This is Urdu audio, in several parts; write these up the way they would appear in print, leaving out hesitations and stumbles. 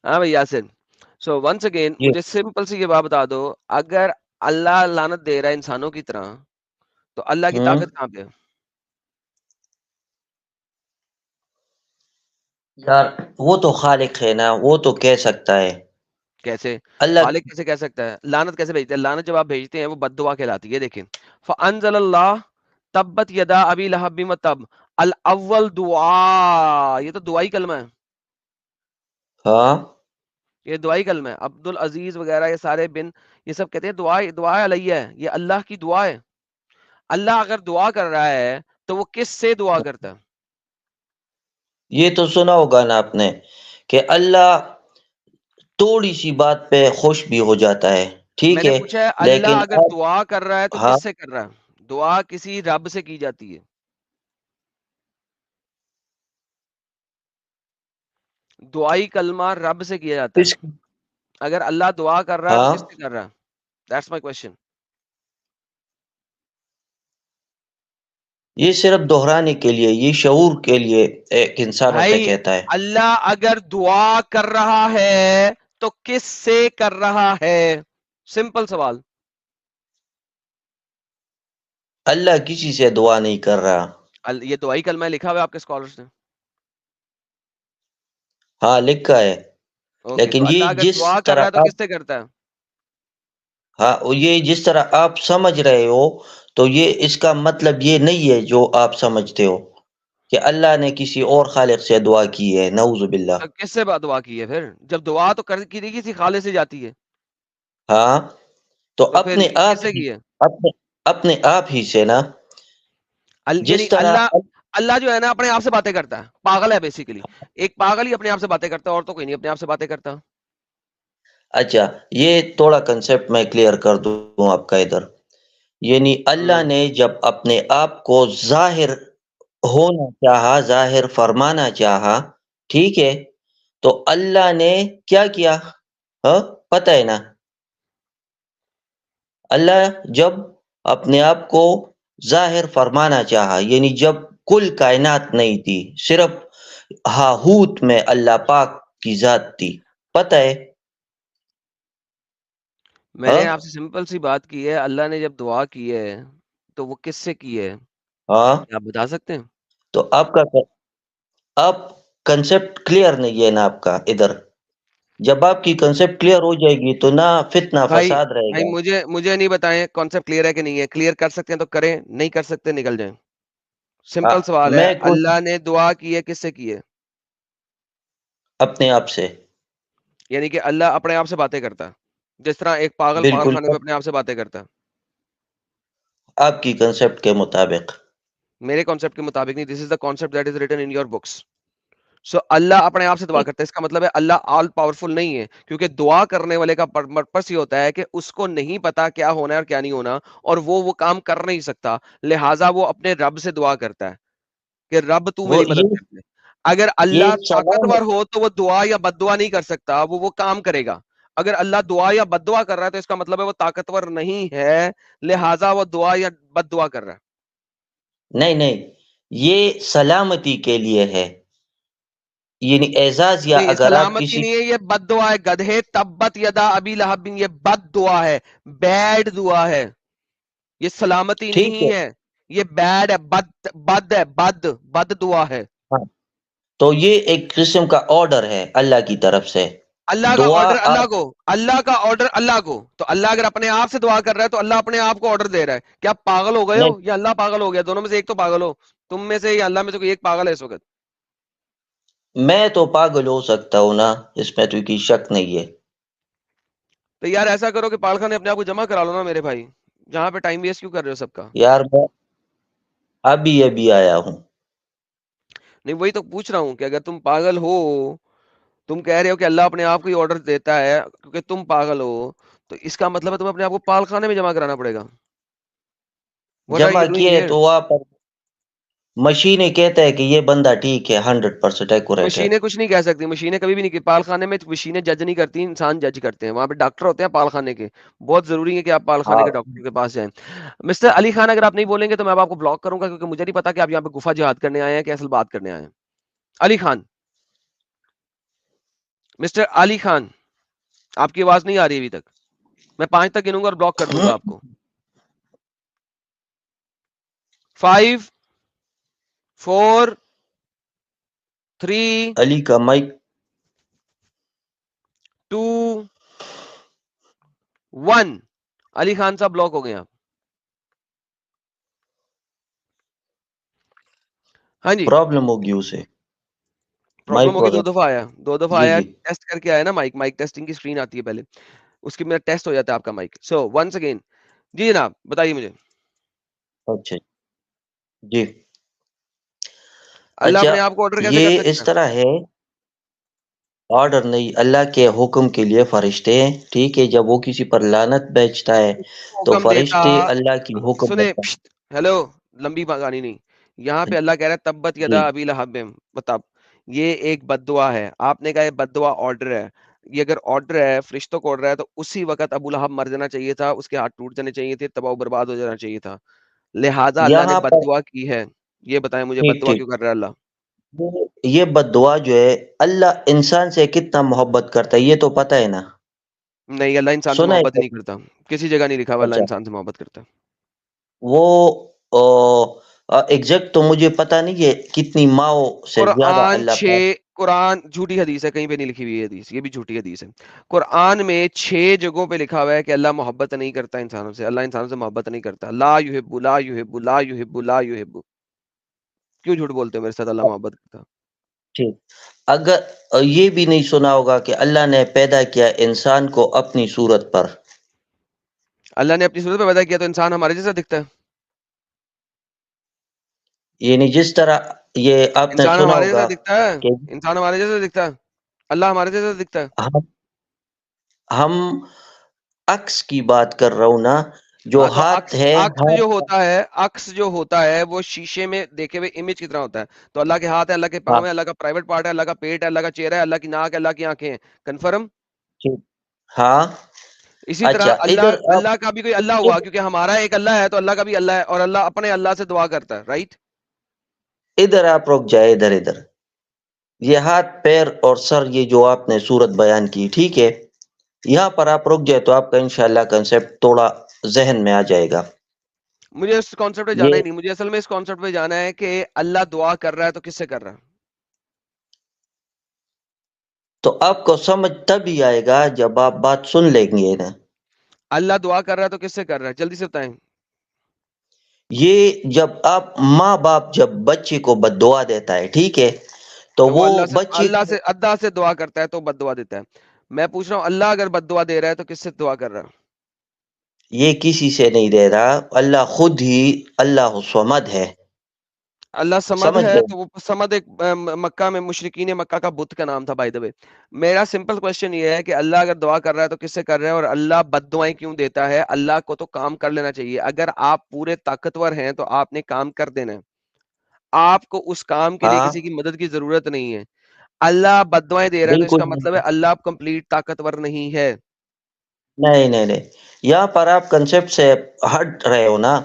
ہاں بھائی یاسر. سو ونس اگین یہ مجھے سمپل سی یہ بات بتا دو, اگر اللہ لعنت دے رہا ہے انسانوں کی طرح تو اللہ کی ہوں طاقت کہاں پہ ہے؟ یار وہ تو خالق ہے نا, وہ تو کہہ سکتا ہے. کیسے اللہ خالق کیسے کہہ سکتا ہے؟ لعنت کیسے بھیجتا ہے؟ لعنت جب آپ بھیجتے ہیں وہ بد دعا کہلاتی ہے. دیکھیں فانزل اللہ تبت یدا ابی لہب وتب, الاول دعا, یہ تو دعائی کلمہ ہے, ہاں یہ دعائی کلمہ ہے. عبد العزیز وغیرہ یہ سارے بن یہ سب کہتے ہیں دعا دعا علیہ ہے, یہ اللہ کی دعا ہے. اللہ اگر دعا کر رہا ہے تو وہ کس سے دعا کرتا ہے؟ یہ تو سنا ہوگا نا آپ نے کہ اللہ تھوڑی سی بات پہ خوش بھی ہو جاتا ہے, میں ٹھیک نے ہے, پوچھا ہے اللہ لیکن اگر آپ دعا کر رہا ہے تو ہاں کس سے کر رہا ہے؟ دعا کسی رب سے کی جاتی ہے. دعائی کلمہ رب سے کیا جاتا ہے. اس اگر اللہ دعا کر رہا ہے تو ہاں کس سے کر رہا ہے؟ That's my question. یہ صرف دہرانے کے لیے, یہ شعور کے لیے ایک انسانوں سے بھائی کہتا ہے. اللہ اگر دعا کر رہا ہے تو کس سے کر رہا ہے؟ سمپل سوال. اللہ کسی سے دعا نہیں کر رہا. یہ دعائی کلمہ لکھا ہوا ہے آپ کے اسکالرس نے؟ ہاں لکھا ہے, اوکے, تو لیکن اللہ یہ اگر جس دعا کر رہا طرح ہے تو آپ کس سے کرتا ہے؟ ہاں یہ جس طرح آپ سمجھ رہے ہو تو یہ اس کا مطلب یہ نہیں ہے جو آپ سمجھتے ہو کہ اللہ نے کسی اور خالق سے دعا کی ہے, نعوذ باللہ. تو کس سے دعا کی ہے پھر؟ جب دعا تو کی نہیں کسی خالق سے جاتی ہے, ہاں تو تو پھر اپنے آپ کس سے ہی کی ہے؟ اپنے اپنے آپ ہی سے نا, یعنی جس طرح اللہ اللہ جو ہے نا اپنے آپ سے باتیں کرتا ہے, پاگل ہے بیسیکلی. ایک پاگل ہی اپنے آپ سے باتیں کرتا ہے, اور تو کوئی نہیں اپنے آپ سے باتیں کرتا. اچھا یہ تھوڑا کنسپٹ میں کلیئر کر دوں آپ کا ادھر. یعنی اللہ ہوں نے جب اپنے آپ کو ظاہر ہونا چاہا, ظاہر فرمانا چاہا, ٹھیک ہے, تو اللہ نے کیا کیا, ہاں پتہ ہے نا. اللہ جب اپنے آپ کو ظاہر فرمانا چاہا, یعنی جب کل کائنات نہیں تھی, صرف ہاہوت میں اللہ پاک کی ذات تھی, پتہ ہے. میں ہاں نے آپ سے سمپل سی بات کی ہے, اللہ نے جب دعا کی ہے تو وہ کس سے کی ہے؟ ہاں آپ بتا سکتے ہیں؟ تو آپ کنسپٹ کلیئر نہیں ہے نا آپ کا ادھر. جب آپ کی کنسپٹ کلیئر ہو جائے گی تو نہ فتنہ بھائی فساد رہے بھائی گا. مجھے نہیں بتائیں کانسیپٹ کلیئر ہے کہ نہیں ہے. کلیئر کر سکتے ہیں تو کریں, نہیں کر سکتے نکل جائیں. سمپل سوال ہے, میں کچھ اللہ نے دعا کی ہے کس سے کی ہے؟ اپنے آپ سے. یعنی کہ اللہ اپنے آپ سے باتیں کرتا ہے, جس طرح ایک پاگل پاگل بالکل خانے میں اپنے آپ سے باتیں کرتا ہے. آپ کی کنسپٹ کے مطابق. میرے کانسیپٹ کے مطابق نہیں. This is the concept that is written in your books. So اللہ اپنے آپ سے دعا کرتا ہے, اس کا مطلب ہے اللہ آل پاورفل نہیں ہے, کیونکہ دعا کرنے والے کا پرپس یہ ہوتا ہے کہ اس کو نہیں پتا کیا ہونا ہے اور کیا نہیں ہونا, اور وہ کام کر نہیں سکتا, لہٰذا وہ اپنے رب سے دعا کرتا ہے کہ رب تو وہ میری مدد کر دے. اگر یہ اللہ سلام طاقتور ہو تو وہ دعا یا بد دعا نہیں کر سکتا, وہ کام کرے گا. اگر اللہ دعا یا بد دعا کر رہا ہے تو اس کا مطلب ہے وہ طاقتور نہیں ہے, لہٰذا وہ دعا یا بد دعا کر رہا ہے. نہیں نہیں, یہ سلامتی کے لیے ہے, یعنی اعزاز, یا نہیں اگر آپ سلامتی کسی نہیں ہے, یہ بد دعا ہے گدھے. تبت یدا ابی لہب, یہ بد دعا ہے, بیڈ دعا ہے. یہ سلامتی ٹھیک ہے. نہیں ہے, یہ بیڈ ہے, بد ہے, بد دعا ہے. ہاں تو یہ ایک قسم کا آرڈر ہے اللہ کی طرف سے. اللہ کا دعا آرڈر اللہ آپ کو, اللہ کا آرڈر اللہ کو. تو اللہ اگر اپنے آپ سے دعا کر رہا ہے تو اللہ اپنے آپ کو آرڈر دے رہا ہے. کیا آپ پاگل ہو گئے ہو نہیں, یا اللہ پاگل ہو گیا؟ دونوں میں سے ایک تو پاگل ہو, تم میں سے یا اللہ میں سے کوئی ایک پاگل ہے اس وقت. میں تو پاگل ہو سکتا ہوں نا, اس میں تو کوئی شک نہیں ہے. تو یار ایسا کرو کہ پالخانے اپنے آپ کو جمع کرا لو نا میرے بھائی, جہاں پہ ٹائم ویسٹ کیوں کر رہے ہو سب کا. یار میں ابھی آیا ہوں. نہیں وہی تو پوچھ رہا ہوں کہ اگر تم پاگل ہو, تم کہہ رہے ہو کہ اللہ اپنے آپ کو ہی آرڈر دیتا ہے کیونکہ تم پاگل ہو, تو اس کا مطلب ہے تمہیں اپنے آپ کو پالخانے میں جمع کرانا پڑے گا. واٹ آر جمع یو ڈوئنگ کیے ہیئر؟ تو وہاں پر مشینیں کہتا ہے کہ یہ بندہ ٹھیک ہے, 100% ایکوریٹ ہے. مشینیں کچھ نہیں کہہ سکتی, مشینیں کبھی بھی نہیں. پالخانے میں مشینیں جج نہیں کرتی, انسان جج کرتے ہیں. وہاں پہ ڈاکٹر ہوتے ہیں پالخانے کے, بہت ضروری ہے کہ آپ پالخانے ہاں کے ڈاکٹر کے پاس جائیں. مسٹر علی خان اگر آپ نہیں بولیں گے تو میں آپ کو بلاک کروں گا, کیونکہ مجھے نہیں پتا کہ آپ یہاں پہ گفا جہاد کرنے آئے ہیں کہ اصل بات کرنے آئے ہیں. علی خان مسٹر علی خان آپ کی آواز نہیں آ رہی ابھی تک. میں 5 تک گنوں گا اور بلاک کر دوں گا آپ کو. 5 4 3 علی کا مائک 2 1. علی خان صاحب بلاک ہو گئے آپ. ہاں جی پرابلم ہوگی اسے پرابلم مائک ہوگی. 2 وغیرہ. دفعہ آیا, 2 دفعہ جی آیا, جی ٹیسٹ کر کے آیا نا. مائک ٹیسٹنگ کی اسکرین آتی ہے پہلے, اس کے میرا ٹیسٹ ہو جاتا ہے آپ کا مائک. سو ونس اگین جی جناب بتائیے مجھے. اچھا جی. اللہ اچھا اپنے آپ کو آرڈر کیسے کر یہ اس سکتا ہے؟ طرح ہے, آرڈر نہیں, اللہ کے حکم کے لیے فرشتے ہیں, ٹھیک ہے. جب وہ کسی پر لعنت بیچتا ہے تو حکم دیتا فرشتے اللہ کی حکم سنے. دیتا ہیلو, لمبی گانی نہیں. یہاں پہ اللہ کہہ رہا ہے تبت جی یدا ابی لہب بتاب. یہ ایک بد دعا ہے. آپ نے کہا یہ بد دعا آرڈر ہے. یہ اگر آرڈر ہے, فرشتوں کو آرڈر ہے, تو اسی وقت ابو لہب مر جانا چاہیے تھا, اس کے ہاتھ ٹوٹ جانے چاہیے تھے, تباہ و برباد ہو جانا چاہیے تھا. لہذا اللہ نے یہاں بد پر. دعا کی ہے. یہ بتائیں مجھے بد ٹھیک دعا ٹھیک. کیوں کر رہا ہے اللہ؟ یہ بد دعا جو ہے, اللہ انسان سے کتنا محبت کرتا ہے یہ تو پتہ ہے نا. نہیں, اللہ انسان سے سنا محبت ہی ہے. نہیں کرتا. کسی جگہ نہیں لکھا ہوا اللہ اچھا انسان سے محبت کرتا ہے. وہ ایگزیکٹ تو مجھے پتہ نہیں ہے کتنی ماؤں سے زیادہ قرآن اللہ پاک. قرآن جھوٹی حدیث ہے, کہیں پہ نہیں لکھی ہوئی ہے حدیث, یہ بھی جھوٹی حدیث ہے. قرآن میں 6 جگہوں پہ لکھا ہوا ہے کہ اللہ محبت نہیں کرتا انسانوں سے. اللہ انسانوں سے محبت نہیں کرتا. لا یحب لا یحب لا یحب لا یحب. کیوں جھوٹ بولتے ہو میرے ساتھ اللہ محبت کرتا؟ ٹھیک. اگر یہ بھی نہیں سنا ہوگا کہ اللہ نے پیدا کیا انسان کو اپنی صورت پر. اللہ نے اپنی صورت پہ پیدا کیا تو انسان ہمارے جیسا دکھتا ہے. یعنی جس طرح یہ آپ نے انسان سنا ہمارے جیسا ہوگا دکھتا ہے. کہ انسان ہمارے جیسا دکھتا ہے. اللہ ہمارے جیسا دکھتا ہے. ہم عکس کی بات کر رہا ہوں نا, جو ہاں تو ہاتھ ہے ہاتھ. عکس جو ہوتا ہے وہ شیشے میں دیکھے ہوئے امیج کی طرح ہوتا ہے. تو اللہ کے ہاتھ ہے, اللہ کے ہاں پاؤں ہے, اللہ کا پرائیویٹ پارٹ ہے, اللہ کا پیٹ ہے, اللہ کا چہرہ ہے, اللہ کی ناک ہے, اللہ کی آنکھیں ہیں. کنفرم. ٹھیک. ہاں. اسی طرح اچھا ادھر اب اللہ کا بھی کوئی اللہ ہوا, کیونکہ ہمارا ایک اللہ ہے تو اللہ کا بھی اللہ ہے, اور اللہ اپنے اللہ سے دعا کرتا ہے. رائٹ. ادھر آپ رک جائے, ادھر یہ ہاتھ پیر اور سر, یہ جو آپ نے صورت بیان کی, ٹھیک ہے, یہاں پر آپ رک جائے تو آپ کا انشاءاللہ کنسپٹ تھوڑا ذہن میں آ جائے گا. مجھے اس کانسیپٹ پہ جانا یہ ہی نہیں. مجھے اصل میں اس کانسیپٹ پہ جانا ہے کہ اللہ دعا کر رہا ہے تو کس سے کر رہا ہے. تو آپ کو سمجھ تبھی آئے گا جب آپ بات سن لیں گے نا. اللہ دعا کر رہا ہے تو کس سے کر رہا ہے, جلدی سے بتائیں. یہ جب آپ ماں باپ جب بچے کو بد دعا دیتا ہے, ٹھیک ہے, تو وہ وہ بچے اللہ سے ادا سے دعا کرتا ہے تو بد دعا دیتا ہے. میں پوچھ رہا ہوں اللہ اگر بد دعا دے رہا ہے تو کس سے دعا کر رہا ہے؟ یہ کسی سے نہیں دے رہا, اللہ خود ہی اللہ الصمد ہے. اللہ سمد سمجھ ہے. گئے. تو وہ سمد ایک مکہ میں مشرکین مکہ کا بت کا نام تھا بائی دا وے. میرا سمپل کوشچن یہ ہے کہ اللہ اگر دعا کر رہا ہے تو کس سے کر رہا ہے, اور اللہ بد دعائیں کیوں دیتا ہے؟ اللہ کو تو کام کر لینا چاہیے. اگر آپ پورے طاقتور ہیں تو آپ نے کام کر دینا ہے. آپ کو اس کام کے لیے ہاں کسی کی مدد کی ضرورت نہیں ہے. اللہ بد دعائیں دے رہا ہے تو اس کا بالکل. مطلب ہے اللہ کمپلیٹ طاقتور نہیں ہے. نہیں, یہاں پر آپ کنسپٹ سے ہٹ رہے ہو نا.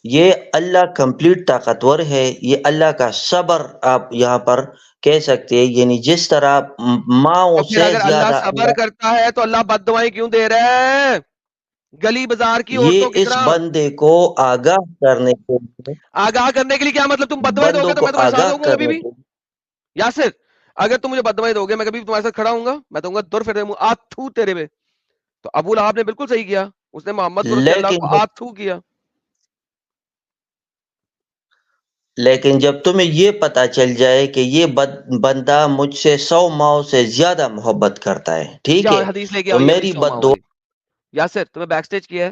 یہ اللہ کمپلیٹ طاقتور ہے, یہ اللہ کا صبر آپ یہاں پر کہہ سکتے ہیں. یعنی جس طرح ماؤں تو پھر سے اگر اللہ زیادہ صبر اللہ, کرتا ہے تو اللہ بد دعائیں کیوں دے رہا ہے گلی بازار کی یہ عورتوں کی اس طرح؟ بندے کو آگاہ کرنے کے لیے, آگاہ کرنے کے لیے کیا مطلب؟ تم بد دعائیں دو بندوں گے تو کو میں تمہارے ساتھ آگاہ ہوں گا کبھی کرنے بھی. کے یاسر اگر تم مجھے بد دعائیں دو گے میں کبھی بھی تمہارے ساتھ کھڑا ہوں گا؟ میں دوں گا دور پھر آتھو تیرے پہ. تو ابو لہب نے بالکل صحیح کیا, اس نے محمد کو لیے. رسول اللہ کو آتھو کیا. لیکن جب تمہیں یہ پتا چل جائے کہ یہ بندہ مجھ سے 100 ماؤں سے زیادہ محبت کرتا ہے, ٹھیک جاؤ ہے, حدیث لے کے تو آؤ یہ والی میری 100 بد ماؤں دعا. والی. یاسر تمہیں بیک سٹیج کیا ہے,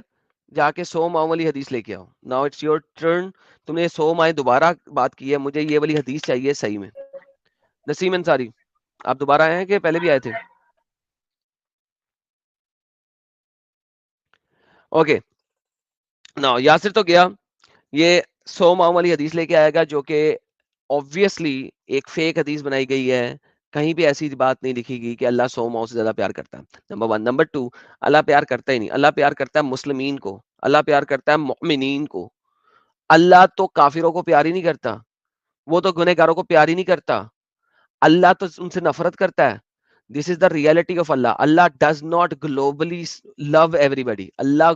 جا کے 100 ماؤں والی حدیث لے کے آؤ. Now it's your turn. تم نے 100 مائیں دوبارہ بات کی ہے, مجھے یہ والی حدیث چاہیے صحیح میں. نسیم انصاری آپ دوبارہ آئے ہیں کہ پہلے بھی آئے تھے؟ اوکے نا یاسر تو گیا, یہ 100 ماؤں والی حدیث لے کے آئے گا جو کہ obviously ایک فیک حدیث بنائی گئی ہے. کہیں بھی ایسی بات نہیں لکھی گئی کہ اللہ 100 ماؤں سے زیادہ پیار کرتا ہے. نمبر 1. نمبر 2, اللہ پیار کرتا ہی نہیں. اللہ پیار کرتا ہے مسلمین کو, اللہ پیار کرتا ہے مؤمنین کو. اللہ تو کافروں کو پیار ہی نہیں کرتا, وہ تو گنہگاروں کو پیار ہی نہیں کرتا. اللہ تو ان سے نفرت کرتا ہے. This is the reality of Allah. Allah does not globally love everybody. Allah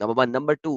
Number one. Number two,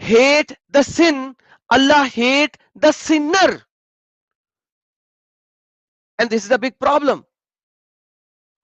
hate the sin, Allah hate the sinner, and this is a big problem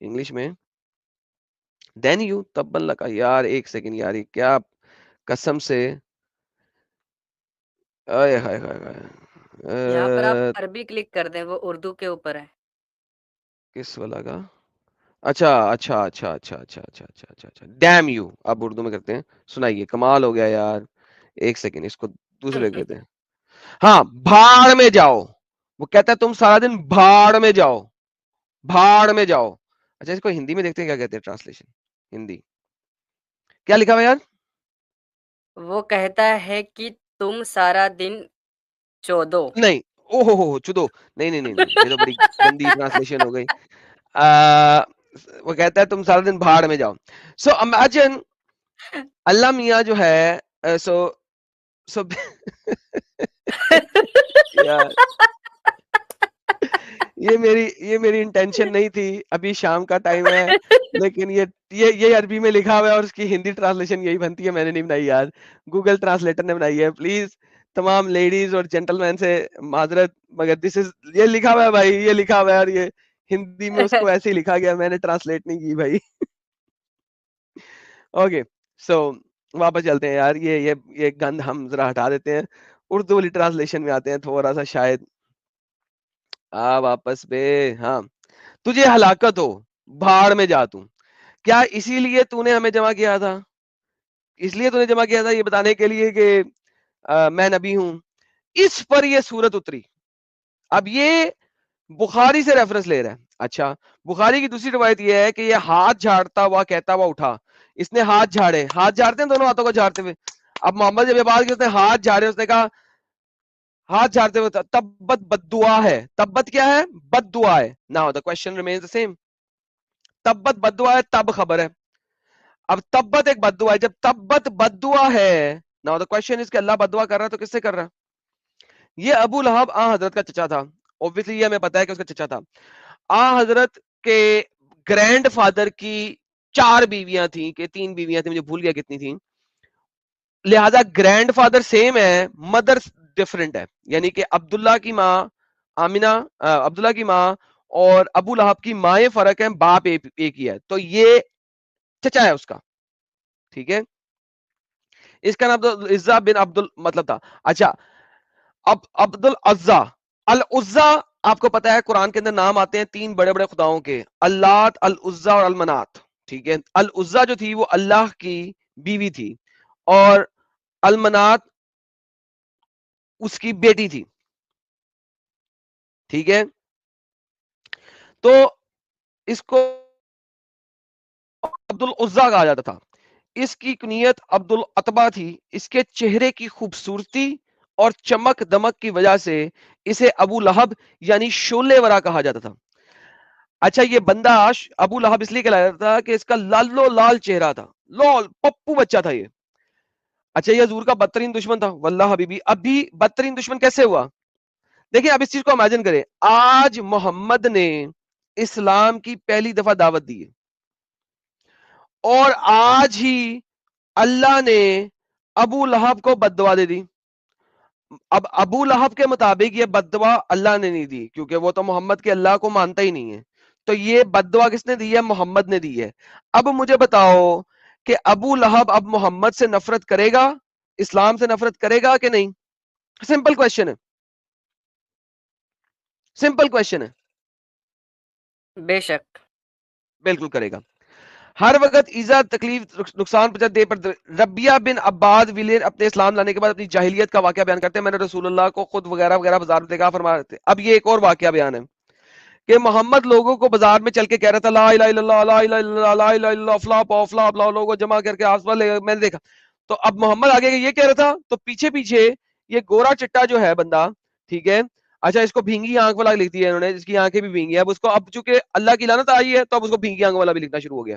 English میں دین یو تبن لکا. یار ایک سیکنڈ یار, یہ کیا قسم سے, آئے ہائے ہائے ہائے, یہاں پر آپ عربی کلک کر دیں, وہ اردو کے اوپر ہے. کس والا کا؟ اچھا اچھا اچھا اچھا اچھا اچھا اچھا اچھا اچھا, ڈیم یو. اب اردو میں کرتے ہیں, سنائیے, کمال ہو گیا یار. ایک سیکنڈ, اس کو دوسرے کہتے ہیں. ہاں, بھاڑ میں جاؤ. وہ کہتا ہے تم سارا دن بھاڑ میں جاؤ, بھاڑ میں جاؤ. اچھا, اس کو ہندی میں دیکھتے ہیں کیا کہتے ہیں ٹرانسلیشن. ہندی کیا لکھا ہوا یار؟ وہ کہتا ہے کہ تم سارا دن چودو. نہیں, او ہو چدو. نہیں نہیں نہیں نہیں, یہ تو بڑی گندی ٹرانسلیشن ہو گئی. وہ کہتا ہے تم سارا دن بھاڑ میں جاؤ. سو امیجن اللہ میاں جو ہے, سو سو یار یہ میری انٹینشن نہیں تھی. ابھی شام کا ٹائم ہے, لیکن یہ عربی میں لکھا ہوا ہے اور اس کی ہندی ٹرانسلیشن یہی بنتی ہے. میں نے نہیں بنائی یار, گوگل ٹرانسلیٹر نے بنائی ہے. پلیز تمام لیڈیز اور جینٹل مین سے معذرت, مگر یہ لکھا ہوا ہے بھائی, یہ لکھا ہوا ہے, اور یہ ہندی میں اس کو ایسے ہی لکھا گیا, میں نے ٹرانسلیٹ نہیں کی بھائی. اوکے, سو واپس چلتے ہیں یار. یہ گند ہم ذرا ہٹا دیتے ہیں, اردو والی ٹرانسلیشن میں آتے ہیں تھوڑا سا شاید. واپس بے. ہاں, تجھے ہلاکت ہو, بھاڑ میں جا تو. کیا اسی لیے تو نے ہمیں جمع کیا تھا؟ اس لیے تو نے جمع کیا تھا یہ بتانے کے لیے کہ میں نبی ہوں؟ اس پر یہ سورت اتری. اب یہ بخاری سے ریفرنس لے رہا ہے. اچھا, بخاری کی دوسری روایت یہ ہے کہ یہ ہاتھ جھاڑتا ہوا کہتا ہوا اٹھا. اس نے ہاتھ جھاڑے, ہاتھ جھاڑتے ہیں دونوں ہاتھوں کو جھاڑتے ہوئے. اب محمد جب یہ بات کرتے ہیں ہاتھ جھاڑے, اس نے کہا ہاتھ جھاڑتے ہوئے تبت بد دعا ہے. تبت کیا ہے؟ بد دعا ہے. Now the question remains the same. تبت بد دعا ہے, تب خبر ہے. اب تبت ایک بد دعا ہے. جب تبت بد دعا ہے, ناؤ the question is کہ اللہ بد دعا کر رہا ہے تو کس سے کر رہا ہے؟ یہ ابو لہب حضرت کا چچا تھا. obviously یہ ہمیں پتا ہے کہ اس کا چچا تھا. حضرت کے گرینڈ فادر کی 4 بیویاں تھیں کہ 3 بیویاں تھیں, مجھے بھول گیا کتنی تھیں. لہذا گرینڈ فادر سیم ہے, مدر ڈفرنٹ ہے. یعنی کہ عبداللہ کی ماں آمینہ, عبداللہ کی ماں اور ابو لہب کی مائیں فرق ہیں, باپ ایک ہی ہے. تو یہ چچا ہے اس کا, ٹھیک ہے. اس کا نام عزا بن عبد مطلب تھا. اچھا, اب عبد العزا, العزا آپ کو پتا ہے قرآن کے اندر نام آتے ہیں 3 بڑے بڑے خداؤں کے, اللات, العزا اور المنات. ٹھیک ہے, العزا جو تھی وہ اللہ کی بیوی تھی, اور المنات اس کی بیٹی تھی. ٹھیک ہے, تو اس کو عبد العزا کہا جاتا تھا. اس کی کنیت عبد العتبہ تھی. اس کے چہرے کی خوبصورتی اور چمک دمک کی وجہ سے اسے ابو لہب یعنی شولے ورا کہا جاتا تھا. اچھا, یہ بندہ ابو لہب اس لیے کہلایا جاتا تھا کہ اس کا لالو لال چہرہ تھا, لال پپو بچہ تھا یہ. اچھا, یہ حضور کا بدترین دشمن تھا. واللہ حبیبی, اب بھی بدترین دشمن کیسے ہوا؟ دیکھیں, اب اس چیز کو امیجن کریں. آج محمد نے اسلام کی پہلی دفعہ دعوت دی ہے, اور آج ہی اللہ نے ابو لہب کو بد دعا دے دی. اب ابو لہب کے مطابق یہ بد دعا اللہ نے نہیں دی, کیونکہ وہ تو محمد کے اللہ کو مانتا ہی نہیں ہے. تو یہ بد دعا کس نے دی ہے؟ محمد نے دی ہے. اب مجھے بتاؤ کہ ابو لہب اب محمد سے نفرت کرے گا, اسلام سے نفرت کرے گا کہ نہیں؟ سمپل کوشچن ہے, سمپل کوشچن ہے. بے شک بالکل کرے گا. ہر وقت ایزا تکلیف نقصان پہنچا دے پر ربیہ بن عباد ویلر اپنے اسلام لانے کے بعد اپنی جاہلیت کا واقعہ بیان کرتے ہیں. میں نے رسول اللہ کو خود وغیرہ وغیرہ بازار میں دیکھا, فرما رہے تھے. اب یہ ایک اور واقعہ بیان ہے کہ محمد لوگوں کو بازار میں چل کے کہہ رہا تھا لا الہ الا اللہ, لا الہ الا اللہ, لا الہ الا اللہ, فلا پاؤ فلا پلاؤ, لوگوں جمع کر کے آس پاس میں نے دیکھا. تو اب محمد آگے یہ کہہ رہا تھا, تو پیچھے پیچھے یہ گورا چٹا جو ہے بندہ, ٹھیک ہے, اچھا اس کو بھینگی آنکھ والا لکھ دیا انہوں نے, جس کی آنکھیں بھی بھینگی ہے. اب اس کو, اب چونکہ اللہ کی لعنت آئی ہے تو اب اس کو بھینگی آنکھ والا بھی لکھنا شروع ہو گیا.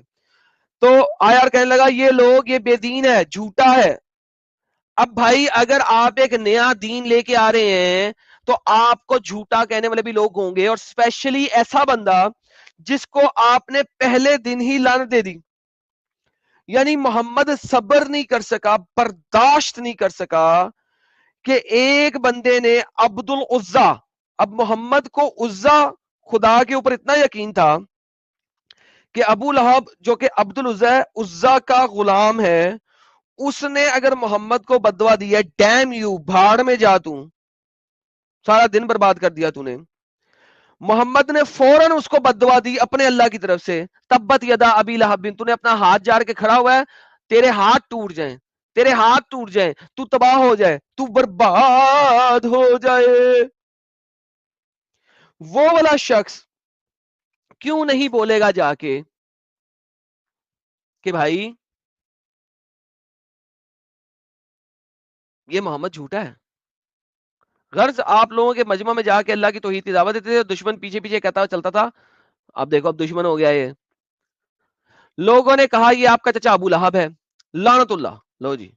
تو آیا اور کہنے لگا یہ لوگ, یہ بے دین ہے, جھوٹا ہے. اب بھائی اگر آپ ایک نیا دین لے کے آ رہے ہیں تو آپ کو جھوٹا کہنے والے بھی لوگ ہوں گے, اور اسپیشلی ایسا بندہ جس کو آپ نے پہلے دن ہی لعنت دے دی. یعنی محمد صبر نہیں کر سکا, برداشت نہیں کر سکا کہ ایک بندے نے عبد العزا, اب محمد کو عزا خدا کے اوپر اتنا یقین تھا کہ ابو لہب جو کہ عبد العزا عزا کا غلام ہے، اس نے اگر محمد کو بدوا دی ہے، ڈیم یو، بھاڑ میں جا، تو سارا دن برباد کر دیا تو نے. محمد نے فوراً اس کو بدوا دی اپنے اللہ کی طرف سے، تبت یدا ابی لہب، تو نے اپنا ہاتھ جاڑ کے کھڑا ہوا ہے، تیرے ہاتھ ٹوٹ جائیں، تیرے ہاتھ ٹوٹ جائیں، تو تباہ ہو جائے، تو برباد ہو جائے. وہ والا شخص کیوں نہیں بولے گا جا کے کہ بھائی یہ محمد جھوٹا ہے؟ غرض آپ لوگوں کے مجمع میں جا کے اللہ کی توحید کی دعوت دیتے تھے، دشمن پیچھے پیچھے کہتا چلتا تھا، اب دیکھو اب دشمن ہو گیا یہ. لوگوں نے کہا یہ آپ کا چچا ابو لہب ہے، لعنت اللہ. لو جی،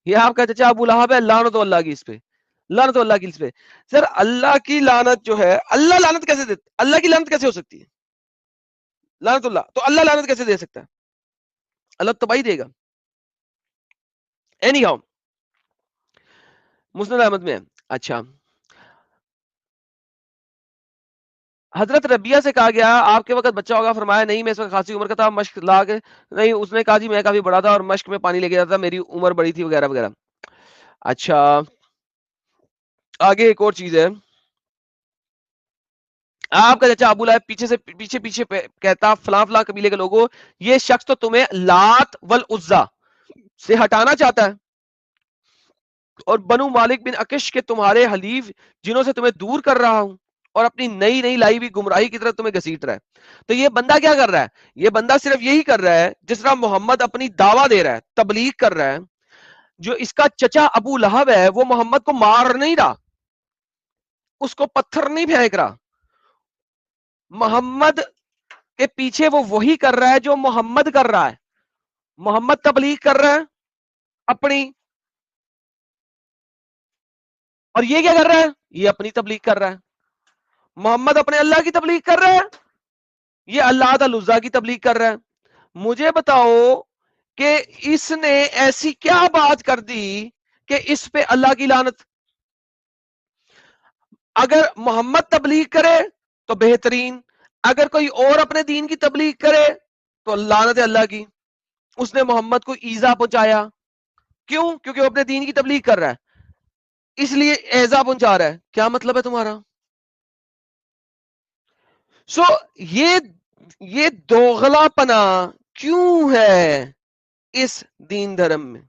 یہ آپ کا چچا ابو لہب ہے، لعنت اللہ کی اس پہ، لعنت اللہ کی اس پہ. سر اللہ کی لعنت جو ہے، اللہ لعنت کیسے دیتا؟ اللہ کی لعنت کیسے ہو سکتی ہے؟ لعنت اللہ تو اللہ لعنت کیسے دے سکتا ہے؟ اللہ تباہی دے گا. اینی ہاؤ، مسند احمد میں ہے. اچھا، حضرت ربیہ سے کہا گیا آپ کے وقت بچہ ہوگا، فرمایا نہیں میں اس وقت خاصی عمر کا تھا، مشق لا کے نہیں. اس نے کہا جی میں کافی بڑا تھا اور مشق میں پانی لے کے جاتا تھا، میری عمر بڑی تھی وغیرہ وغیرہ. اچھا آگے ایک اور چیز ہے، آپ کا چچا ابو لہب پیچھے سے پیچھے پیچھے کہتا فلاں فلاں قبیلے کے لوگوں، یہ شخص تو تمہیں لات والعزا سے ہٹانا چاہتا ہے، اور بنو مالک بن عکش کے تمہارے حلیف جنہوں سے تمہیں دور کر رہا ہوں، اور اپنی نئی نئی لائی ہوئی گمراہی کی طرف تمہیں گھسیٹ رہا ہے. تو یہ بندہ کیا کر رہا ہے؟ یہ بندہ صرف یہی کر رہا ہے جس طرح محمد اپنی دعویٰ دے رہا ہے، تبلیغ کر رہا ہے. جو اس کا چچا ابو لہب ہے وہ محمد کو مار نہیں رہا، اس کو پتھر نہیں پھینک رہا. محمد کے پیچھے وہ وہی کر رہا ہے جو محمد کر رہا ہے. محمد تبلیغ کر رہا ہے اپنی، اور یہ کیا کر رہا ہے؟ یہ اپنی تبلیغ کر رہا ہے. محمد اپنے اللہ کی تبلیغ کر رہا ہے، یہ اللہ تعالی کی تبلیغ کر رہا ہے. مجھے بتاؤ کہ اس نے ایسی کیا بات کر دی کہ اس پہ اللہ کی لعنت؟ اگر محمد تبلیغ کرے تو بہترین، اگر کوئی اور اپنے دین کی تبلیغ کرے تو لعنت اللہ کی. اس نے محمد کو ایذا پہنچایا، کیوں؟ کیونکہ وہ اپنے دین کی تبلیغ کر رہا ہے، اس لیے ایذا پہنچا رہا ہے. کیا مطلب ہے تمہارا؟ سو یہ دوغلا پنا کیوں ہے اس دین دھرم میں؟